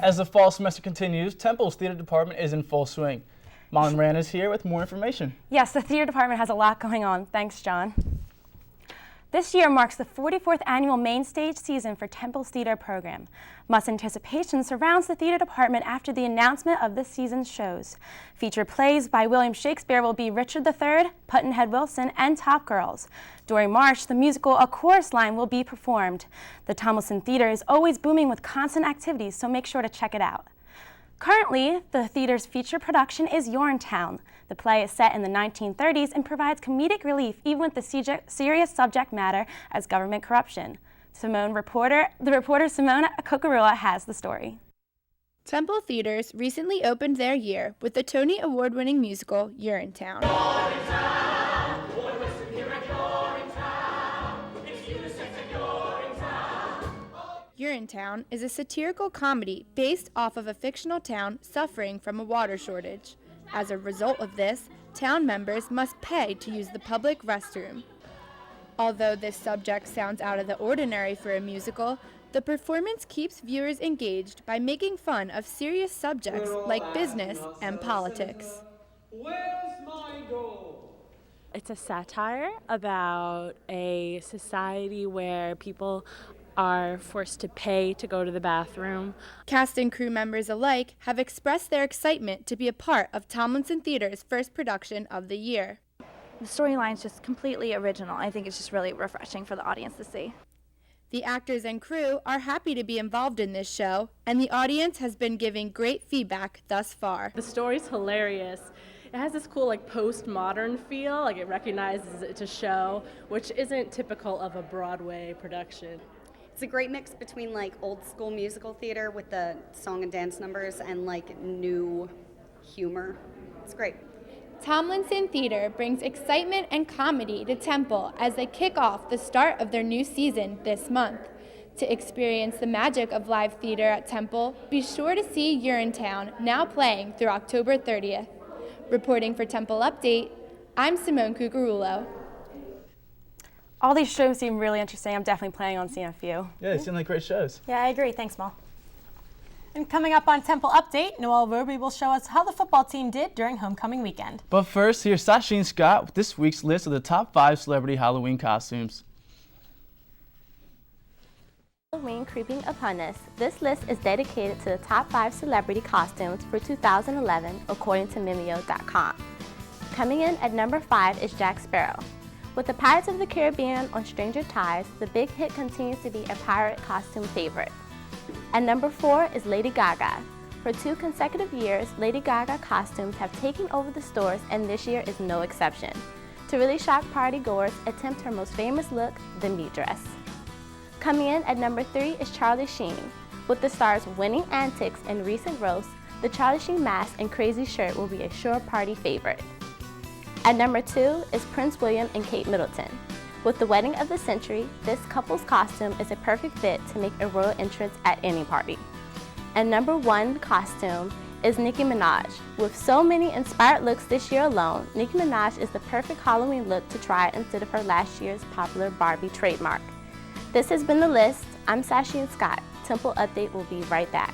As the fall semester continues, Temple's theater department is in full swing. Molly Moran is here with more information. Yes, the theater department has a lot going on. Thanks, John. This year marks the 44th annual main stage season for Temple's theater program. Much anticipation surrounds the theater department after the announcement of this season's shows. Featured plays by William Shakespeare will be Richard III, Pudd'nhead Wilson, and Top Girls. During March, the musical A Chorus Line will be performed. The Tomlinson Theater is always booming with constant activities, so make sure to check it out. Currently, the theater's feature production is Urinetown. The play is set in the 1930s and provides comedic relief even with the serious subject matter as government corruption. The reporter Simona Kokarula has the story. Temple Theaters recently opened their year with the Tony Award-winning musical Urinetown. Urinetown is a satirical comedy based off of a fictional town suffering from a water shortage. As a result of this, town members must pay to use the public restroom. Although this subject sounds out of the ordinary for a musical, the performance keeps viewers engaged by making fun of serious subjects like business and politics. Where's my goal? It's a satire about a society where people are forced to pay to go to the bathroom. Cast and crew members alike have expressed their excitement to be a part of Tomlinson Theater's first production of the year. The storyline's just completely original. I think it's just really refreshing for the audience to see. The actors and crew are happy to be involved in this show, and the audience has been giving great feedback thus far. The story's hilarious. It has this cool postmodern feel, it recognizes it's a show, which isn't typical of a Broadway production. It's a great mix between old school musical theater with the song and dance numbers and new humor. It's great. Tomlinson Theater brings excitement and comedy to Temple as they kick off the start of their new season this month. To experience the magic of live theater at Temple, be sure to see Urinetown, now playing through October 30th. Reporting for Temple Update, I'm Simone Cucurulo. All these shows seem really interesting. I'm definitely planning on seeing a few. Yeah, they seem like great shows. Yeah, I agree. Thanks, Mal. And coming up on Temple Update, Noelle Roby will show us how the football team did during homecoming weekend. But first, here's Sasheen Scott with this week's list of the top 5 celebrity Halloween costumes. Halloween creeping upon us. This list is dedicated to the top 5 celebrity costumes for 2011, according to Mimeo.com. Coming in at number 5 is Jack Sparrow. With the Pirates of the Caribbean on Stranger Tides, the big hit continues to be a pirate costume favorite. At number 4 is Lady Gaga. For 2 consecutive years, Lady Gaga costumes have taken over the stores, and this year is no exception. To really shock partygoers, attempt her most famous look, the meat dress. Coming in at number 3 is Charlie Sheen. With the star's winning antics and recent roasts, the Charlie Sheen mask and crazy shirt will be a sure party favorite. At number 2 is Prince William and Kate Middleton. With the wedding of the century, this couple's costume is a perfect fit to make a royal entrance at any party. And number 1 costume is Nicki Minaj. With so many inspired looks this year alone, Nicki Minaj is the perfect Halloween look to try instead of her last year's popular Barbie trademark. This has been the list. I'm Sasheen Scott. Temple Update will be right back.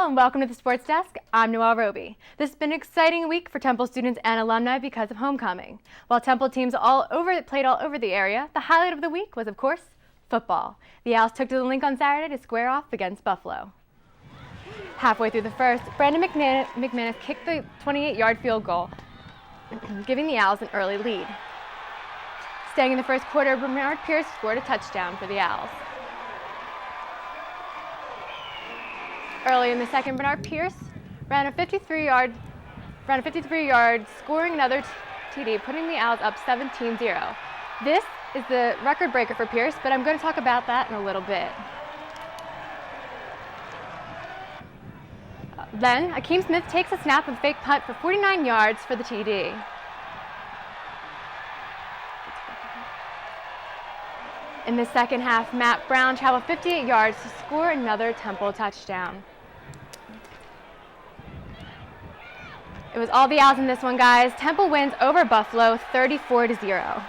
And welcome to the Sports Desk. I'm Noelle Roby. This has been an exciting week for Temple students and alumni because of homecoming. While Temple teams played all over the area, the highlight of the week was, of course, football. The Owls took to the link on Saturday to square off against Buffalo. Halfway through the first, Brandon McManus kicked the 28-yard field goal, giving the Owls an early lead. Staying in the first quarter, Bernard Pierce scored a touchdown for the Owls. Early in the second, Bernard Pierce ran a 53-yard, scoring another TD, putting the Owls up 17-0. This is the record breaker for Pierce, but I'm going to talk about that in a little bit. Then, Akeem Smith takes a snap with a fake punt for 49 yards for the TD. In the second half, Matt Brown traveled 58 yards to score another Temple touchdown. It was all the outs in this one, guys. Temple wins over Buffalo 34-0.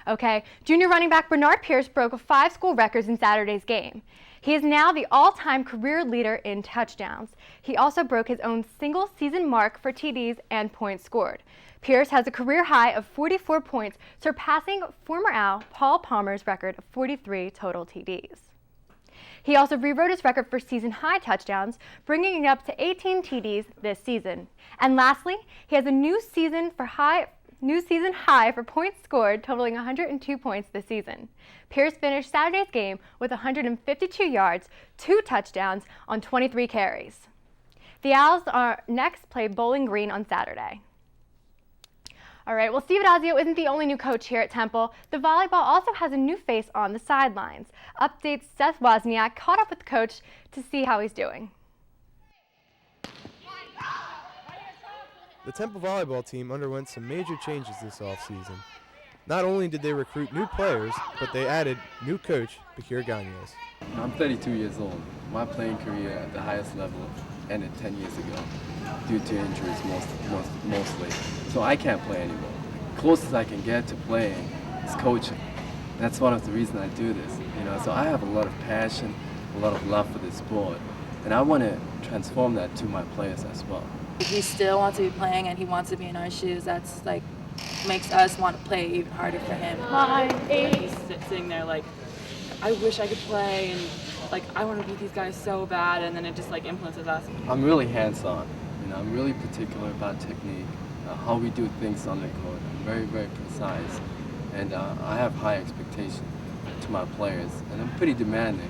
Okay, junior running back Bernard Pierce broke 5 school records in Saturday's game. He is now the all-time career leader in touchdowns. He also broke his own single-season mark for TDs and points scored. Pierce has a career high of 44 points, surpassing former Owl Paul Palmer's record of 43 total TDs. He also rewrote his record for season-high touchdowns, bringing it up to 18 TDs this season. And lastly, he has a new season high for points scored, totaling 102 points this season. Pierce finished Saturday's game with 152 yards, 2 touchdowns on 23 carries. The Owls are next play Bowling Green on Saturday. All right, well, Steve Adazio isn't the only new coach here at Temple. The volleyball also has a new face on the sidelines. Updates Seth Wozniak caught up with the coach to see how he's doing. The Temple volleyball team underwent some major changes this offseason. Not only did they recruit new players, but they added new coach, Bakir Gagnes. I'm 32 years old. My playing career at the highest level ended 10 years ago due to injuries mostly. So I can't play anymore. Closest I can get to playing is coaching. That's one of the reasons I do this. So I have a lot of passion, a lot of love for this sport, and I want to transform that to my players as well. He still wants to be playing and he wants to be in our shoes. That's makes us want to play even harder for him. He's sitting there I wish I could play and I want to beat these guys so bad, and then it just influences us. I'm really hands-on. I'm really particular about technique, how we do things on the court. I'm very, very precise, and I have high expectations to my players, and I'm pretty demanding.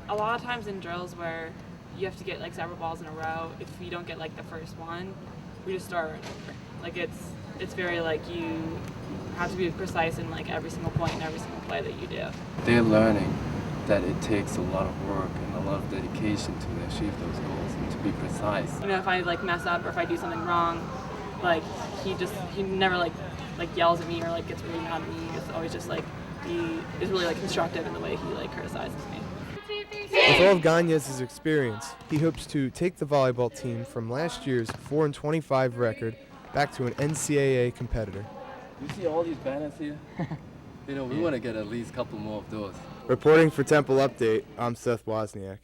A lot of times in drills where you have to get several balls in a row, if you don't get the first one, we just start over. It's very you have to be precise in every single point and every single play that you do. They're learning that it takes a lot of work and a lot of dedication to achieve those goals and to be precise. If I mess up or if I do something wrong, he never yells at me or gets really mad at me. It's always just he is really constructive in the way he criticizes me. With all of Gagnes' experience, he hopes to take the volleyball team from last year's 4-25 record back to an NCAA competitor. You see all these banners here? We want to get at least a couple more of those. Reporting for Temple Update, I'm Seth Wozniak.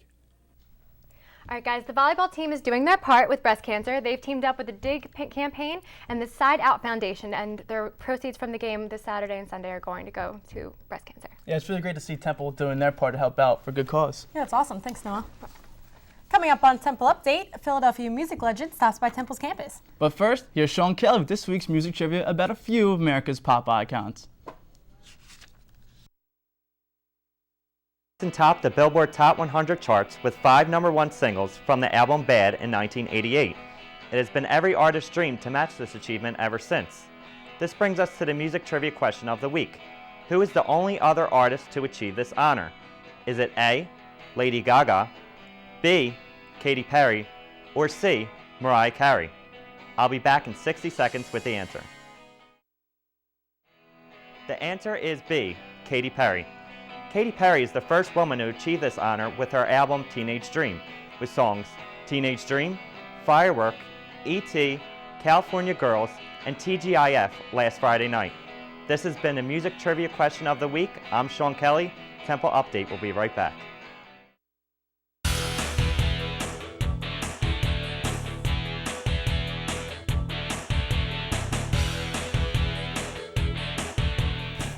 All right, guys, the volleyball team is doing their part with breast cancer. They've teamed up with the DIG campaign and the Side Out Foundation, and their proceeds from the game this Saturday and Sunday are going to go to breast cancer. Yeah, it's really great to see Temple doing their part to help out for good cause. Yeah, it's awesome. Thanks, Noah. Coming up on Temple Update, a Philadelphia music legend stops by Temple's campus. But first, here's Sean Kelly with this week's music trivia about a few of America's pop icons. And topped the Billboard Top 100 charts with 5 #1 singles from the album Bad in 1988. It has been every artist's dream to match this achievement ever since. This brings us to the music trivia question of the week. Who is the only other artist to achieve this honor? Is it A, Lady Gaga, B, Katy Perry, or C, Mariah Carey? I'll be back in 60 seconds with the answer. The answer is B, Katy Perry. Katy Perry is the first woman to achieve this honor with her album Teenage Dream, with songs Teenage Dream, Firework, E.T., California Girls, and TGIF Last Friday Night. This has been the music trivia question of the week. I'm Sean Kelly. Temple Update will be right back.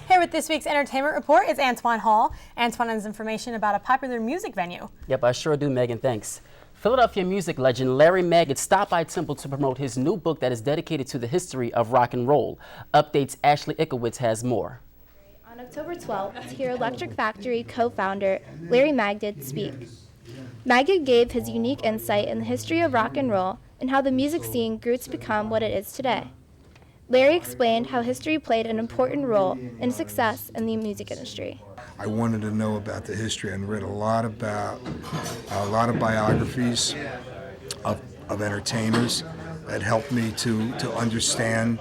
Here with this week's entertainment report is Antoine Hall. Antoine has information about a popular music venue. Yep, I sure do, Megan. Thanks. Philadelphia music legend Larry Magid stopped by Temple to promote his new book that is dedicated to the history of rock and roll. Updates Ashley Ickowitz has more. On October 12th, to hear Electric Factory co-founder Larry Magid speak. Magid gave his unique insight in the history of rock and roll and how the music scene grew to become what it is today. Larry explained how history played an important role in success in the music industry. I wanted to know about the history and read a lot of biographies of entertainers that helped me to understand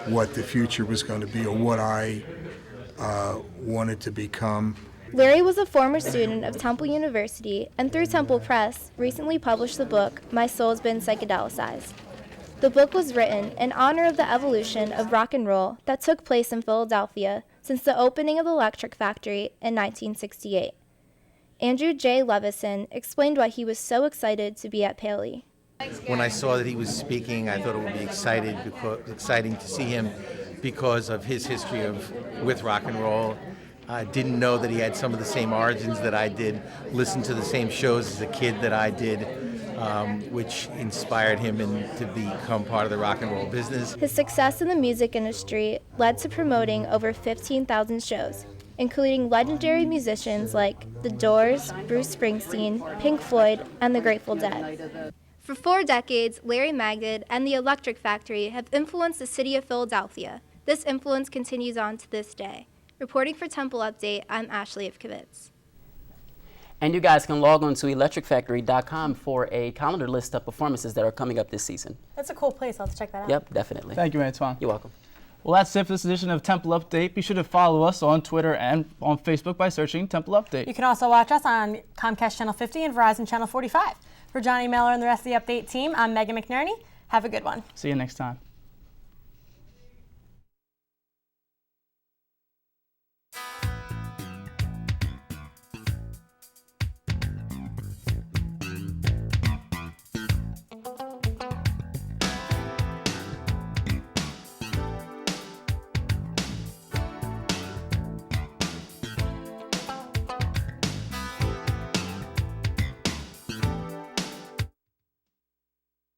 what the future was going to be or what I wanted to become. Larry was a former student of Temple University and through Temple Press recently published the book, My Soul's Been Psychedelicized. The book was written in honor of the evolution of rock and roll that took place in Philadelphia since the opening of the Electric Factory in 1968. Andrew J. Levison explained why he was so excited to be at Paley. When I saw that he was speaking, I thought it would be exciting to see him because of his history with rock and roll. I didn't know that he had some of the same origins that I did, listened to the same shows as a kid that I did, which inspired him to become part of the rock and roll business. His success in the music industry led to promoting over 15,000 shows, including legendary musicians like The Doors, Bruce Springsteen, Pink Floyd, and the Grateful Dead. For 4 decades, Larry Magid and the Electric Factory have influenced the city of Philadelphia. This influence continues on to this day. Reporting for Temple Update, I'm Ashley Ivkovitz. And you guys can log on to electricfactory.com for a calendar list of performances that are coming up this season. That's a cool place. I'll have to check that out. Yep, definitely. Thank you, Antoine. You're welcome. Well, that's it for this edition of Temple Update. Be sure to follow us on Twitter and on Facebook by searching Temple Update. You can also watch us on Comcast Channel 50 and Verizon Channel 45. For Johnny Mehler and the rest of the Update team, I'm Megan McNerney. Have a good one. See you next time.